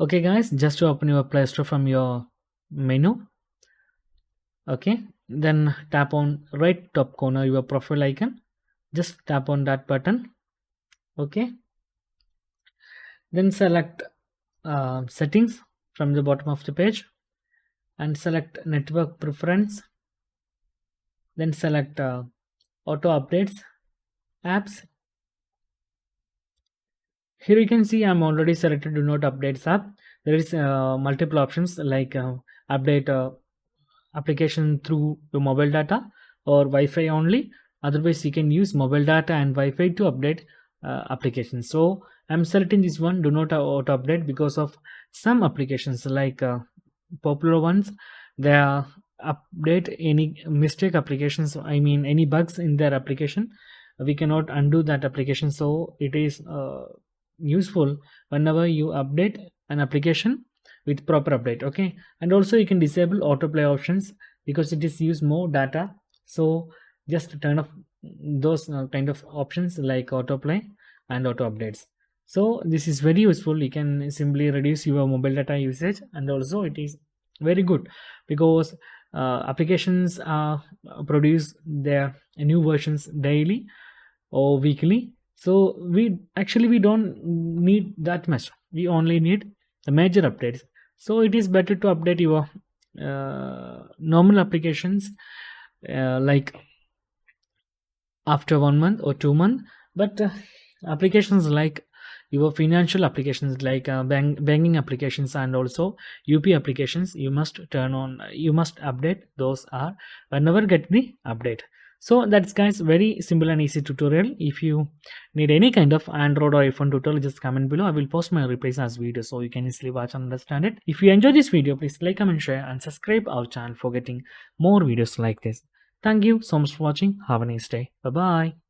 Okay guys, just to open your Play Store from your menu. Okay, then tap on right top corner your profile icon. Just tap on that button. Okay, then select settings from the bottom of the page and select network preference. Then select auto updates apps. Here you can see I'm already selected do not updates app. There is multiple options like update application through your mobile data or Wi-Fi only. Otherwise you can use mobile data and Wi-Fi to update applications. So I'm selecting this one, do not auto update, because of some applications like popular ones, they are update any mistake applications, I mean any bugs in their application. We cannot undo that application, so it is useful whenever you update an application with proper update. Okay, and also you can disable autoplay options because it is use more data. So just turn off those kind of options like autoplay and auto updates. So this is very useful. You can simply reduce your mobile data usage, and also it is very good because applications produce their new versions daily or weekly. So we don't need that much. We only need the major updates. So it is better to update your normal applications like after 1 month or 2 month. But applications like your financial applications like banking applications and also UP applications, you must turn on, you must update those are whenever get the update. So that's guys very simple and easy tutorial. If you need any kind of Android or iPhone tutorial, just comment below. I will post my replies as video so you can easily watch and understand it. If you enjoy this video, please like, comment, share and subscribe our channel for getting more videos like this. Thank you so much for watching. Have a nice day. Bye bye.